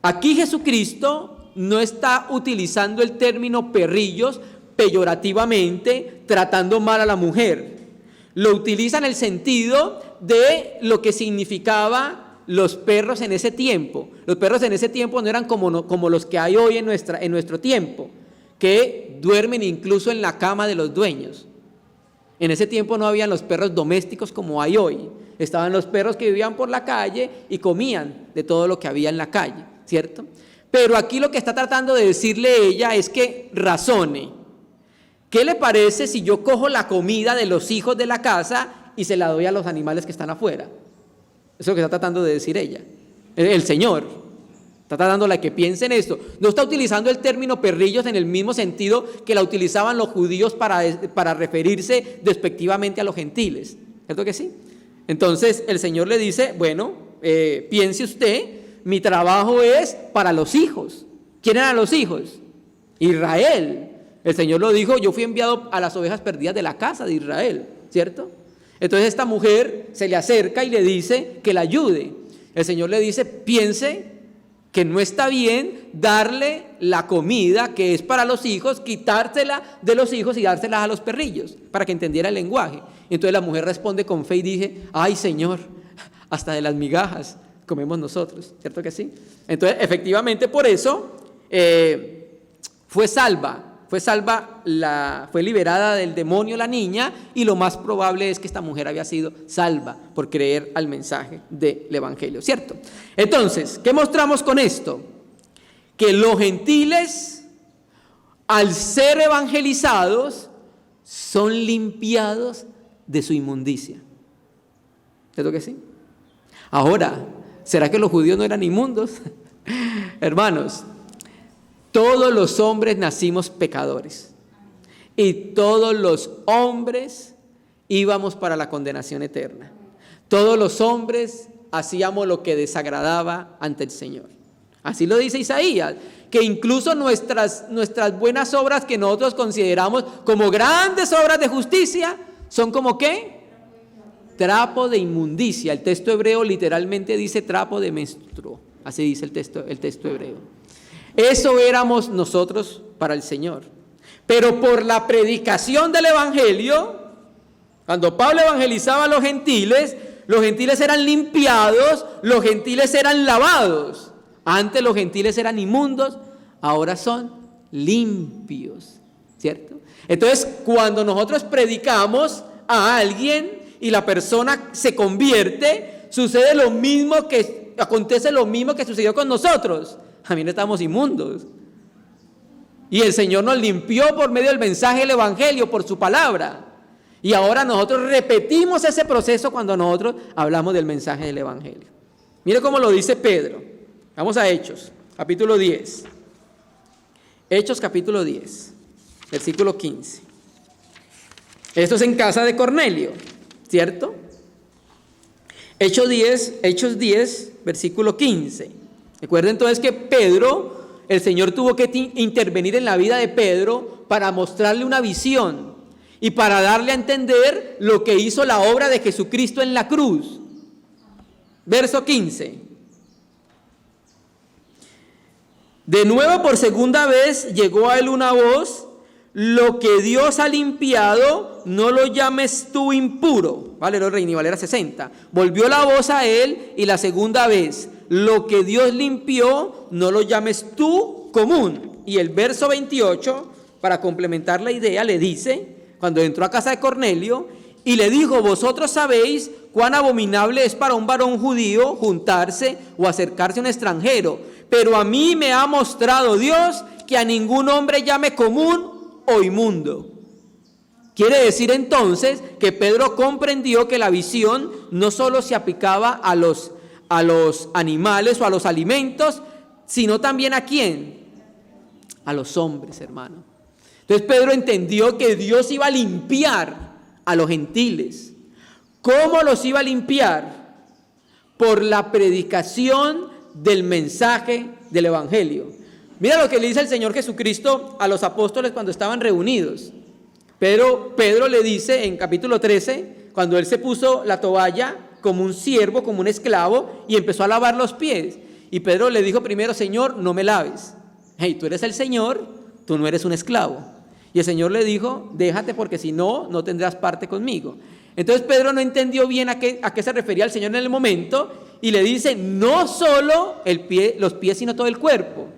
Aquí Jesucristo no está utilizando el término perrillos peyorativamente, tratando mal a la mujer. Lo utiliza en el sentido de lo que significaba los perros en ese tiempo. Los perros en ese tiempo no eran como los que hay hoy en nuestro tiempo, que duermen incluso en la cama de los dueños. En ese tiempo no habían los perros domésticos como hay hoy. Estaban los perros que vivían por la calle y comían de todo lo que había en la calle, ¿cierto? Pero aquí lo que está tratando de decirle ella es que razone. ¿Qué le parece si yo cojo la comida de los hijos de la casa y se la doy a los animales que están afuera? Eso es lo que está tratando de decir ella. El Señor está tratando de que piense en esto. No está utilizando el término perrillos en el mismo sentido que la utilizaban los judíos para referirse despectivamente a los gentiles. ¿Cierto que sí? Entonces el Señor le dice, bueno, piense usted, mi trabajo es para los hijos. ¿Quién eran los hijos? Israel. El Señor lo dijo, yo fui enviado a las ovejas perdidas de la casa de Israel, ¿cierto? Entonces esta mujer se le acerca y le dice que la ayude. El Señor le dice, piense que no está bien darle la comida que es para los hijos, quitársela de los hijos y dárselas a los perrillos, para que entendiera el lenguaje. Entonces la mujer responde con fe y dice, ay Señor, hasta de las migajas comemos nosotros, ¿cierto que sí? Entonces efectivamente por eso fue liberada del demonio la niña, y lo más probable es que esta mujer había sido salva por creer al mensaje del evangelio, ¿cierto? Entonces, ¿qué mostramos con esto? Que los gentiles, al ser evangelizados, son limpiados de su inmundicia, ¿cierto que sí? Ahora, ¿será que los judíos no eran inmundos? Hermanos, todos los hombres nacimos pecadores y todos los hombres íbamos para la condenación eterna. Todos los hombres hacíamos lo que desagradaba ante el Señor. Así lo dice Isaías, que incluso nuestras buenas obras que nosotros consideramos como grandes obras de justicia son como ¿qué? Trapo de inmundicia. El texto hebreo literalmente dice trapo de menstruo. Así dice el texto hebreo. Eso éramos nosotros para el Señor. Pero por la predicación del evangelio, cuando Pablo evangelizaba a los gentiles eran limpiados, los gentiles eran lavados. Antes los gentiles eran inmundos, ahora son limpios, ¿cierto? Entonces, cuando nosotros predicamos a alguien y la persona se convierte, acontece lo mismo que sucedió con nosotros. También estamos inmundos. Y el Señor nos limpió por medio del mensaje del evangelio, por su palabra. Y ahora nosotros repetimos ese proceso cuando nosotros hablamos del mensaje del evangelio. Mire cómo lo dice Pedro. Vamos a Hechos, capítulo 10. Hechos, capítulo 10, versículo 15. Esto es en casa de Cornelio, ¿cierto? Hechos 10, versículo 15. Recuerden entonces que Pedro, el Señor tuvo que intervenir en la vida de Pedro para mostrarle una visión y para darle a entender lo que hizo la obra de Jesucristo en la cruz. Verso 15. De nuevo, por segunda vez, llegó a él una voz: lo que Dios ha limpiado, no lo llames tú impuro. Vale, lo Reina y Valera 60. Volvió la voz a él y la segunda vez, lo que Dios limpió, no lo llames tú común. Y el verso 28, para complementar la idea, le dice, cuando entró a casa de Cornelio, y le dijo, vosotros sabéis cuán abominable es para un varón judío juntarse o acercarse a un extranjero, pero a mí me ha mostrado Dios que a ningún hombre llame común o inmundo. Quiere decir entonces que Pedro comprendió que la visión no solo se aplicaba a los animales o a los alimentos, sino también ¿a quién? A los hombres, hermano. Entonces Pedro entendió que Dios iba a limpiar a los gentiles. ¿Cómo los iba a limpiar? Por la predicación del mensaje del evangelio. Mira lo que le dice el Señor Jesucristo a los apóstoles cuando estaban reunidos. Pedro le dice en capítulo 13, cuando él se puso la toalla como un siervo, como un esclavo, y empezó a lavar los pies. Y Pedro le dijo primero, Señor, no me laves. Hey, tú eres el Señor, tú no eres un esclavo. Y el Señor le dijo, déjate porque si no, no tendrás parte conmigo. Entonces Pedro no entendió bien a qué se refería el Señor en el momento, y le dice, no solo los pies, sino todo el cuerpo.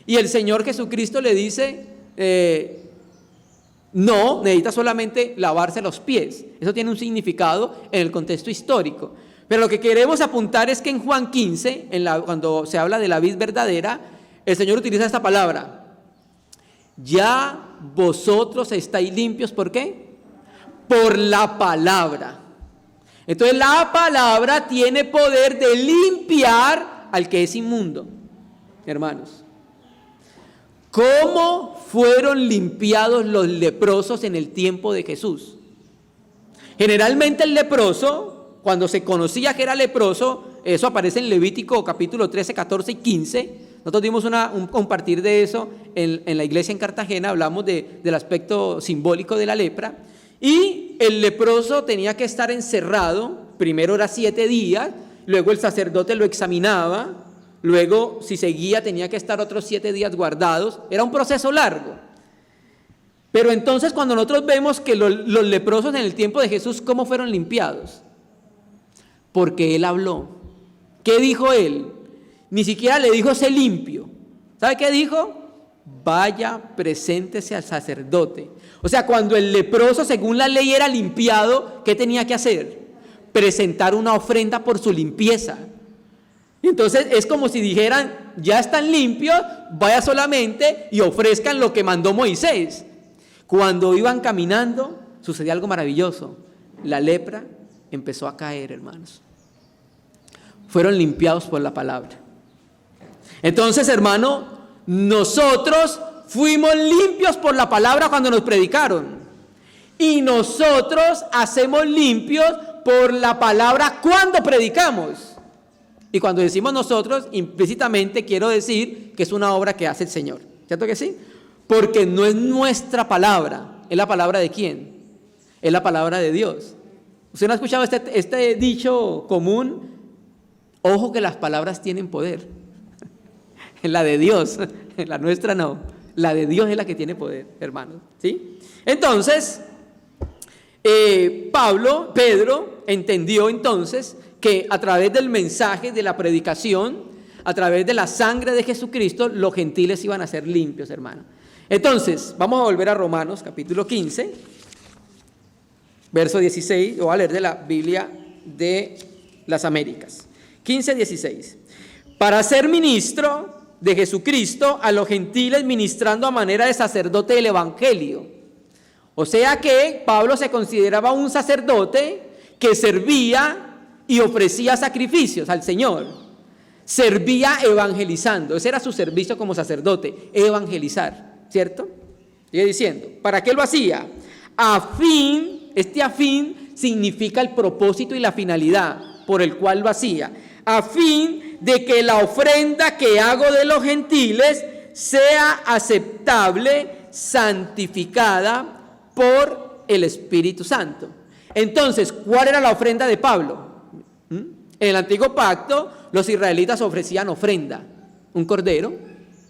Y el Señor Jesucristo le dice, no, necesita solamente lavarse los pies. Eso tiene un significado en el contexto histórico. Pero lo que queremos apuntar es que en Juan 15, cuando se habla de la vid verdadera, el Señor utiliza esta palabra. Ya vosotros estáis limpios, ¿por qué? Por la palabra. Entonces la palabra tiene poder de limpiar al que es inmundo. Hermanos, ¿cómo fueron limpiados los leprosos en el tiempo de Jesús? Generalmente el leproso, cuando se conocía que era leproso, eso aparece en Levítico capítulo 13, 14 y 15. Nosotros dimos un compartir de eso en la iglesia en Cartagena, hablamos del aspecto simbólico de la lepra. Y el leproso tenía que estar encerrado, primero era 7 días, luego el sacerdote lo examinaba, luego si seguía tenía que estar otros 7 días guardados, era un proceso largo. Pero entonces cuando nosotros vemos que los leprosos en el tiempo de Jesús, ¿cómo fueron limpiados? Porque Él habló. ¿Qué dijo Él? Ni siquiera le dijo, sé limpio. ¿Sabe qué dijo? Vaya, preséntese al sacerdote. O sea, cuando el leproso, según la ley, era limpiado, ¿qué tenía que hacer? Presentar una ofrenda por su limpieza. Y entonces es como si dijeran, ya están limpios, vaya solamente y ofrezcan lo que mandó Moisés. Cuando iban caminando, sucedió algo maravilloso. La lepra empezó a caer, hermanos. Fueron limpiados por la palabra. Entonces, hermano, nosotros fuimos limpios por la palabra cuando nos predicaron. Y nosotros hacemos limpios por la palabra cuando predicamos. Y cuando decimos nosotros, implícitamente quiero decir que es una obra que hace el Señor. ¿Cierto que sí? Porque no es nuestra palabra. ¿Es la palabra de quién? Es la palabra de Dios. ¿Usted no ha escuchado este dicho común? Ojo que las palabras tienen poder. La de Dios, la nuestra no. La de Dios es la que tiene poder, hermanos. ¿Sí? Entonces, Pedro entendió entonces que a través del mensaje, de la predicación, a través de la sangre de Jesucristo, los gentiles iban a ser limpios, hermano. Entonces, vamos a volver a Romanos, capítulo 15, verso 16, lo voy a leer de la Biblia de las Américas. 15, 16. Para ser ministro de Jesucristo a los gentiles, ministrando a manera de sacerdote del evangelio. O sea que Pablo se consideraba un sacerdote que servía y ofrecía sacrificios al Señor. Servía evangelizando. Ese era su servicio como sacerdote, evangelizar, ¿cierto? Sigue diciendo, ¿para qué lo hacía? Este a fin significa el propósito y la finalidad por el cual lo hacía. A fin de que la ofrenda que hago de los gentiles sea aceptable, santificada por el Espíritu Santo. Entonces, ¿cuál era la ofrenda de Pablo? En el antiguo pacto, los israelitas ofrecían ofrenda, un cordero,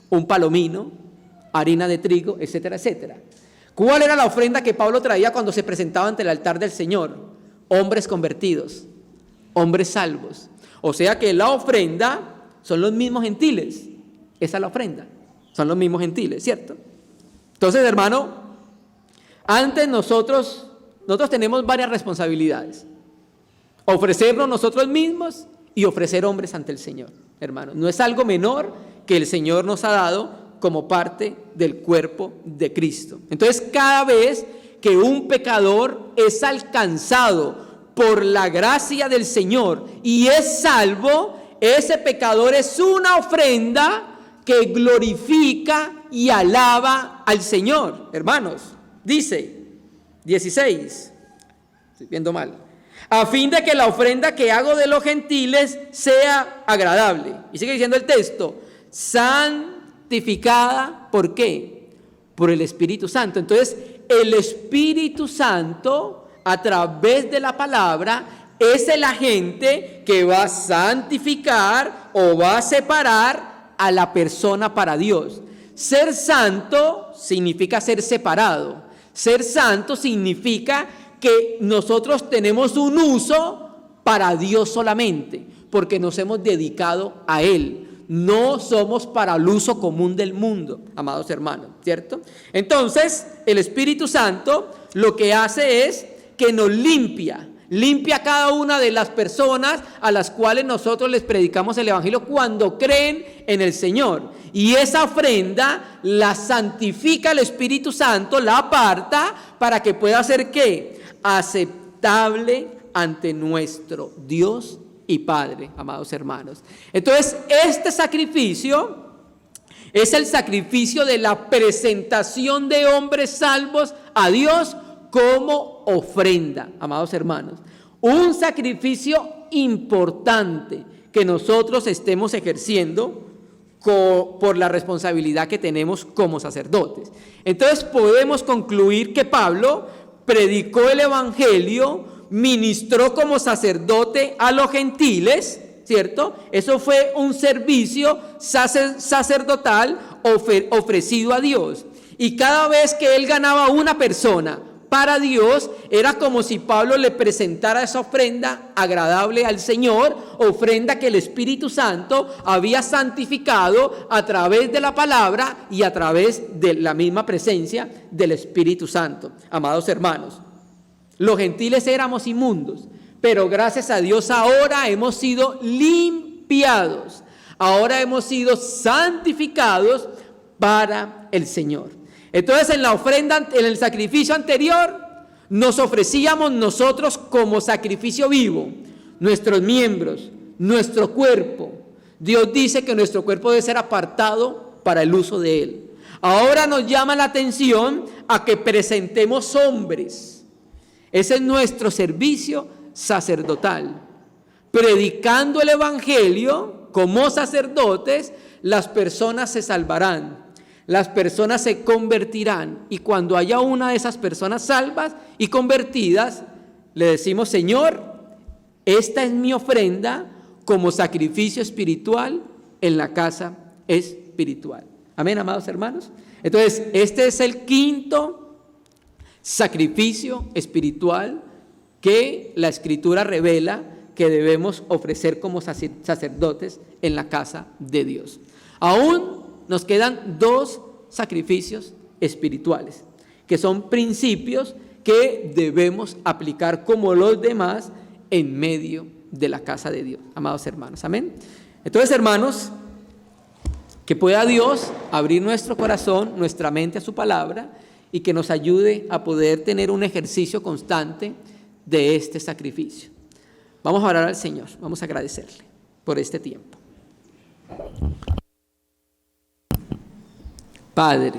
un palomino, harina de trigo, etcétera, etcétera. ¿Cuál era la ofrenda que Pablo traía cuando se presentaba ante el altar del Señor? Hombres convertidos, hombres salvos. O sea que la ofrenda son los mismos gentiles. Esa es la ofrenda. Son los mismos gentiles, ¿cierto? Entonces, hermano, antes nosotros tenemos varias responsabilidades. Ofrecernos nosotros mismos y ofrecer hombres ante el Señor, hermano. No es algo menor que el Señor nos ha dado como parte del cuerpo de Cristo. Entonces, cada vez que un pecador es alcanzado por la gracia del Señor y es salvo, ese pecador es una ofrenda que glorifica y alaba al Señor. Hermanos, dice 16, estoy viendo mal, a fin de que la ofrenda que hago de los gentiles sea agradable. Y sigue diciendo el texto, santificada, ¿por qué? Por el Espíritu Santo. Entonces, el Espíritu Santo, a través de la palabra, es el agente que va a santificar o va a separar a la persona para Dios. Ser santo significa ser separado. Ser santo significa que nosotros tenemos un uso para Dios solamente, porque nos hemos dedicado a Él. No somos para el uso común del mundo, amados hermanos, ¿cierto? Entonces, el Espíritu Santo lo que hace es que nos limpia a cada una de las personas a las cuales nosotros les predicamos el Evangelio cuando creen en el Señor. Y esa ofrenda la santifica el Espíritu Santo, la aparta para que pueda ser ¿qué? Aceptable ante nuestro Dios y Padre, amados hermanos. Entonces, este sacrificio es el sacrificio de la presentación de hombres salvos a Dios como ofrenda, amados hermanos. Un sacrificio importante que nosotros estemos ejerciendo por la responsabilidad que tenemos como sacerdotes. Entonces podemos concluir que Pablo predicó el Evangelio, ministró como sacerdote a los gentiles, ¿cierto? Eso fue un servicio sacerdotal ofrecido a Dios. Y cada vez que él ganaba una persona para Dios, era como si Pablo le presentara esa ofrenda agradable al Señor, ofrenda que el Espíritu Santo había santificado a través de la palabra y a través de la misma presencia del Espíritu Santo. Amados hermanos, los gentiles éramos inmundos, pero gracias a Dios ahora hemos sido limpiados, ahora hemos sido santificados para el Señor. Entonces, en la ofrenda, en el sacrificio anterior, nos ofrecíamos nosotros como sacrificio vivo, nuestros miembros, nuestro cuerpo. Dios dice que nuestro cuerpo debe ser apartado para el uso de Él. Ahora nos llama la atención a que presentemos hombres. Ese es nuestro servicio sacerdotal. Predicando el Evangelio como sacerdotes, las personas se salvarán. Las personas se convertirán, y cuando haya una de esas personas salvas y convertidas, le decimos: Señor, esta es mi ofrenda como sacrificio espiritual en la casa espiritual. Amén, amados hermanos. Entonces, este es el quinto sacrificio espiritual que la Escritura revela que debemos ofrecer como sacerdotes en la casa de Dios. Aún nos quedan dos sacrificios espirituales, que son principios que debemos aplicar como los demás en medio de la casa de Dios, amados hermanos. Amén. Entonces, hermanos, que pueda Dios abrir nuestro corazón, nuestra mente a su palabra, y que nos ayude a poder tener un ejercicio constante de este sacrificio. Vamos a orar al Señor, vamos a agradecerle por este tiempo. Padre,